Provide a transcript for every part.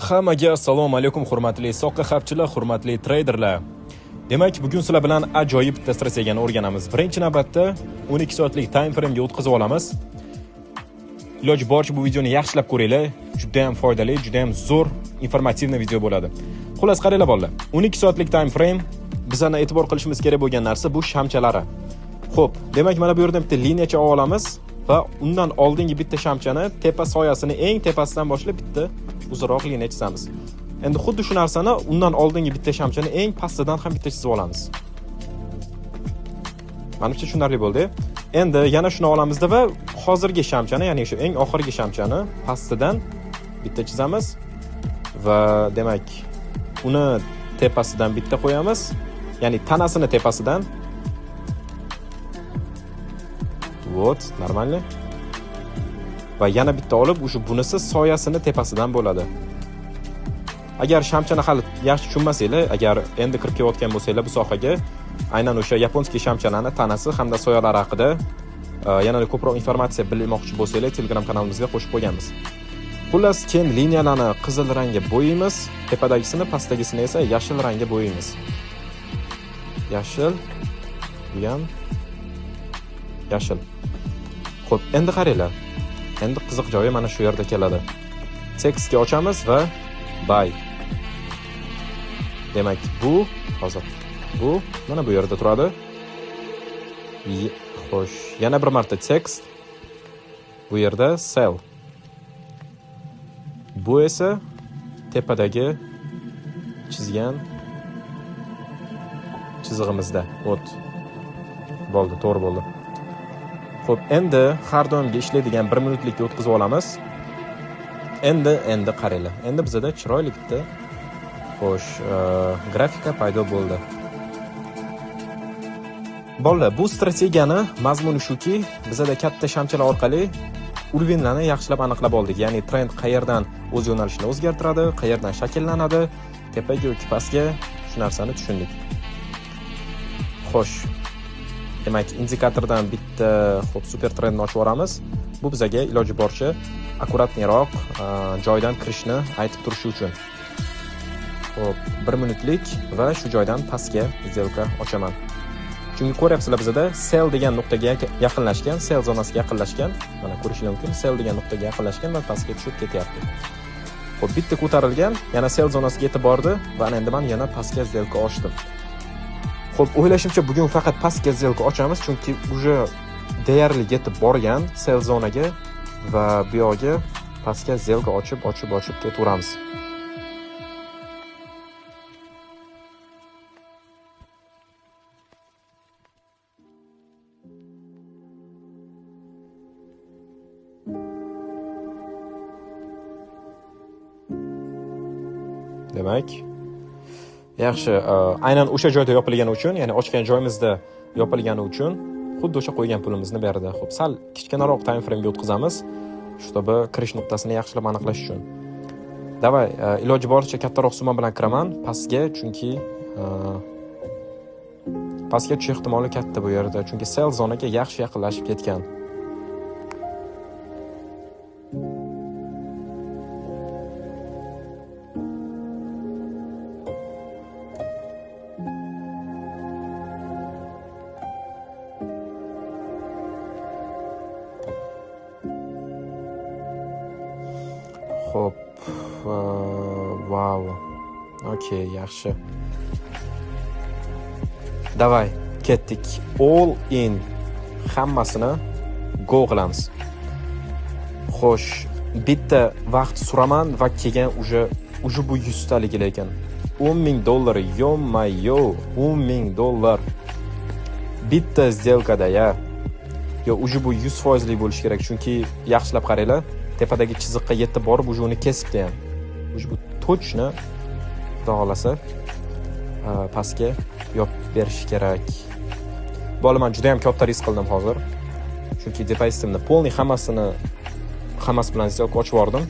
Hammaga assalomu alaykum hurmatli soqqa xavfchilar, hurmatli treyderlar. Demak, bugun sizlar bilan ajoyib bitta strategiyani o'rganamiz. Birinchi navbatda 12 soatlik time frame ga o'tkazib olamiz. Iloji boricha bu videoni yaxshilab ko'ringlar. Juda ham foydali, juda ham zo'r, informativ video bo'ladi. Xullas, qaranglar bolalar. 12 soatlik time frame bizlarni e'tibor qilishimiz kerak bo'lgan narsa bu shamchalari. Xo'p, demak mana bu yerda bitta liniyacha olamiz va undan oldingi bitta shamchani tepa soyasini eng tepasidan boshlab bitta uzunroq liniya chizamiz. Endi xuddi shu narsani undan oldingi bitta shamchani eng pastidan ham bitta chizib olamiz. Menimcha tushunarli bo'ldi. Endi yana shuni olamizda va hozirgi shamchani, ya'ni shu eng oxirgi shamchani pastidan bitta chizamiz va demak uni tepasidan bitta qo'yamiz, ya'ni tanasini tepasidan. Вот, нормально. Va yana bitta olib, o'sha bunisi soyasini tepasidan bo'ladi. Agar shamchani hali yaxshi tushunmasanglar, agar endi kirib kelayotgan bo'lsanglar bu sohaga, aynan o'sha yaponskiy shamchalarning tanasi hamda soyalari haqida yanada ko'proq informatsiya bilmoqchi bo'lsanglar, Telegram kanalimizga qo'shib qo'yganmiz. Xullas, keyin liniyalarni qizil rangga bo'yaymiz, tepadagisini, pastdagisini esa yashil rangga bo'yaymiz. Yashil, bu ham yashil. Xo'p, endi qaranglar. Endi qiziq joyi mana shu yerda keladi. Tekstga ochamiz va buy. Demak, bu hozir bu mana bu yerda turadi. Xo'sh, yana bir marta text. Bu yerda sell. Bu esa tepadagi chizgan chizig'imizda. Ot. Bo'ldi, to'g'ri bo'ldi. Xo'p, endi har doimgi ishlaydigan 1 minutlikka o'tkazib olamiz. Endi qaranglar. Endi bizda chiroyli bitta xo'sh, grafika paydo bo'ldi. Bolalar, bu strategiyani mazmuni shuki, bizda katta shamchalar orqali urvinlarni yaxshilab aniqlab oldik. Ya'ni trend qayerdan o'z yo'nalishini o'zgartiradi, qayerdan shakllanadi, tepaga yoki pastga shu narsani tushundik. Xo'sh, demak, indikatordan bitta super trendni ochib olamiz. Bu bizga iloji boricha akkuratliroq joydan kirishni aytib turishi uchun. Xo'p, 1 minutlik va shu joydan pastga zelka ochaman. Chunki ko'ryapsizlar, bizda sell degan nuqtaga yaqinlashgan, sell zonasiga yaqinlashgan. Mana ko'rishingiz mumkin, sell degan nuqtaga yaqinlashgan va pastga tushib ketyapti. Xo'p, bitta ko'tarilgan, yana sell zonasiga yetib bordi va endi men yana pastga zelka ochdim. Xo'p, o'ylashimcha bugun faqat pastga zelka ochamiz, chunki uje deyarli yetib borgan sell zonaga va bu yoqqa pastga zelka ochib ketaveramiz. Demak, yaxshi, aynan o'sha joyda yopilgani uchun, ya'ni ochgan joyimizda yopilgani uchun xuddi o'sha qo'ygan pulimizni berdi. Xo'p, sal kichkinaroq time frame ga o'tkazamiz, shtobi kirish nuqtasini yaxshilab aniqlash uchun. Davay, iloji boricha kattaroq summa bilan kiraman pastga, chunki pastga tushish ehtimoli katta bu yerda, chunki sell zonaga yaxshi yaqinlashib ketgan. Xo'p, wow. Okay, yaxshi. Davay, ketdik. All in. Hammasini go qilamiz. Xo'sh, bitta vaqt suraman va kelgan uje bu 100 talik ekan. $10,000, yo-mayo, $10,000. Bitta сделкада ya. Yo, uje bu 100% lik bo'lish kerak, chunki yaxshilab qaranglar. Tepadagi chiziqqa yetib borib, uni kesibdi ham. Bu точно xudo xolasa pastga yopib berish kerak. Bolaman juda ham katta risk qildim hozir. Chunki depozitimni polniy hammasi bilan zelka ochib yordim.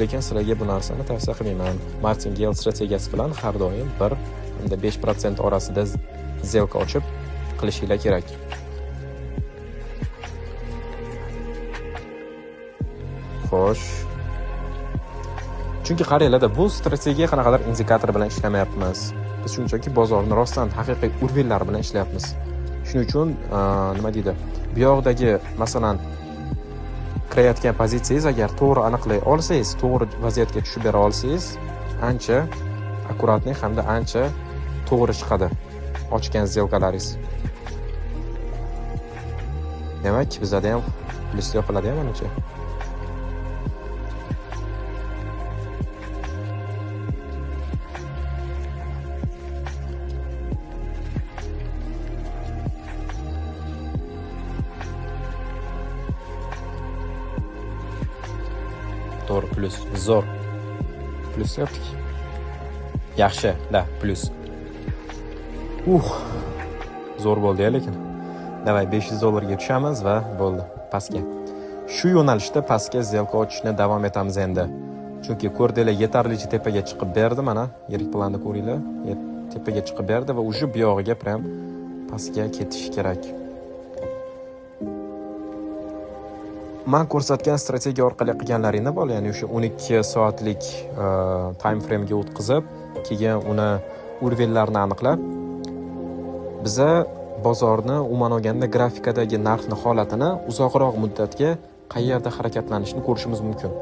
Lekin sizlarga bu narsani tavsiya qilmayman. Martingale strategiyasi bilan har doim 1-5% orasida zelka ochib qilishinglar kerak. Xo'sh. Chunki qaranglar-da, bu strategiya qanaqadir indikator bilan ishlamayapmiz. Biz shunchaki bozorni rostdan haqiqiy urvillar bilan ishlayapmiz. Shuning uchun nima deydi? Bu yoqdagi masalan kirayotgan pozitsiyangiz agar to'g'ri aniqlay olsangiz, to'g'ri vaziyatga tushib bera olsangiz, ancha akkuratniy hamda ancha to'g'ri chiqadi ochgan zelkalaringiz. Demak, bizda ham plyus yopiladi ham menimcha. To'g'ri, plyus, zo'r. Plyus yopdik. Yaxshi, da, plyus. Zo'r bo'ldi-ya lekin. Davay $500 ga tushamiz va bo'ldi, pastga. Shu yo'nalishda pastga zelka ochishni davom etamiz endi. Chunki ko'rdinglar, yetarlicha tepaga chiqib berdi, mana yirik planda ko'ringlar, tepaga chiqib berdi va uje bu yog'iga prям pastga ketish kerak. Men ko'rsatgan strategiya orqali qilganlaringni bo'l, ya'ni o'sha 12 soatlik time frame ga o'tkazib, keyin uni urvillarni aniqlab, biza bozorni umuman olganda grafikadagi narxni holatini uzoqroq muddatga qayerda harakatlanishini ko'rishimiz mumkin.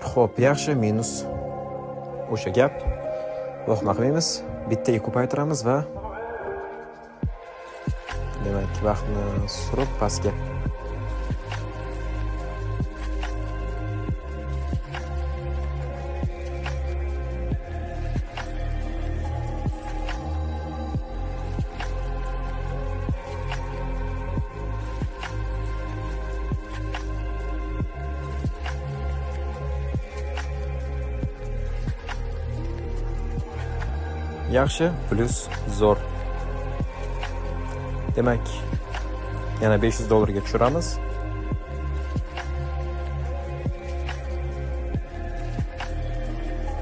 Xo'p, yaxshi, minus o'sha gap. Vaqtni qilmaymiz, bittaga ko'paytiramiz va demak, vaqtni surib pastga. Yaxshi, plyus, zo'r. Demak, yana $500 ga tushiramiz.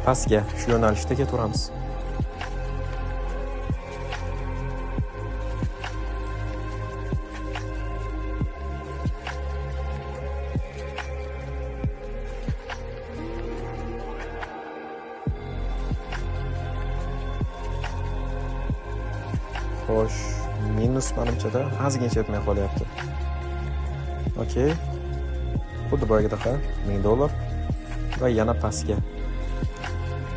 Pastga shu yo'nalishda ketaveramiz. Xo'sh, minus menimcha-da ozgincha yetmay qolyapti. Okey. Xuddi boyagidaqa $1000 va yana pastga.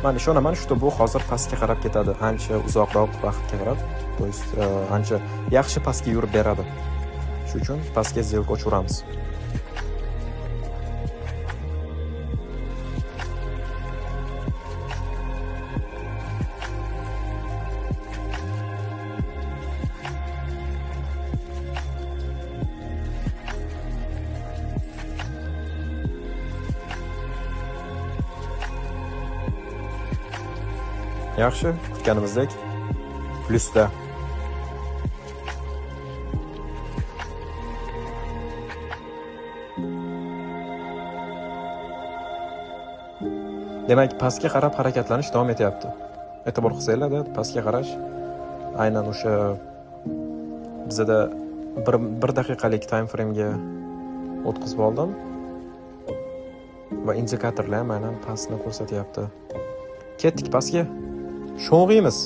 Men ishonaman, shu bu hozir pastga qarab ketadi, ancha uzoqroq vaqtga qarab, to есть ancha yaxshi pastga yurib beradi. Shuning uchun pastga zelka ochuramiz. Yaxshi, kutganimizdek plyusda. Demak, pastga qarab harakatlanish davom etyapti. E'tibor qilsanglar-da, pastga qarash aynan o'sha bizda 1 daqiqalik time frame ga o'tkazib oldim va indikatorlar ham aynan pastni ko'rsatyapti. Ketdik pastga. Sho'ng'iymiz.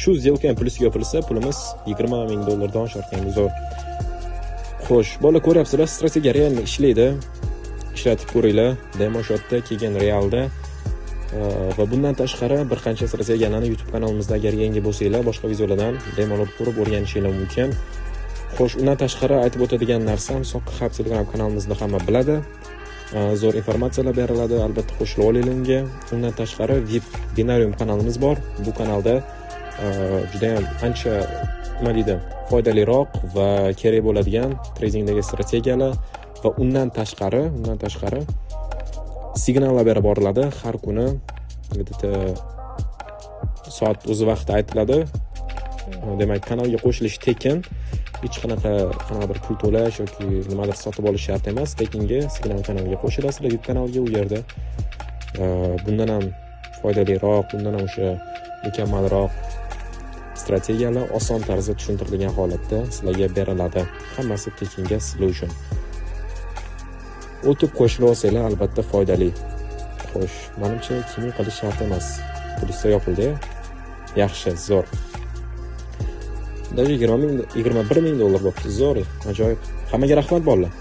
shu сделка ham plyusga yopilsa, pulimiz $20,000 osharkan. Zo'r. Xo'sh, bolalar ko'ryapsizlar, strategiya realni ishlaydi. Ishlatib ko'ringlar. Demo shotda kelgan realda va bundan tashqari bir qancha strategiyalarni YouTube kanalimizda agar yangi bo'lsanglar, boshqa videolardan demolar ko'rib o'rganishingiz mumkin. Xo'sh, undan tashqari aytib o'tadigan narsam, Soqi Hub Telegram kanalimizda hamma biladi. Zo'r informatsiyalar beriladi, albatta qo'shilib oling unga. Undan tashqari VIP Binarium kanalimiz bor. Bu kanalda juda ham ancha nima deydi, foydaliroq va kerak bo'ladigan tradingdagi strategiyalar va undan tashqari signallar berib boriladi har kuni. Soat o'z vaqtida aytiladi. Demak, kanalga qo'shilish tekin. Hech qanaqa bir pul to'lash yoki nimadir sotib olish shart emas. Tekinga signal kanaliga qo'shilasizlar, YouTube kanaliga. U yerda bundan ham foydaliroq, bundan ham o'sha mukammalroq strategiyalar oson tarzda tushuntirilgan holatda sizlarga beriladi. Hammasi tekinga sizlar uchun. O'tib qo'shilib olsanglar albatta foydali. Xo'sh, menimcha kimning qilish shart emas. Pulsa yopildi. Yaxshi, zo'r. Даже $21,000 bo'pti. Zo'r, ajoyib. Hammaga rahmat bolalar.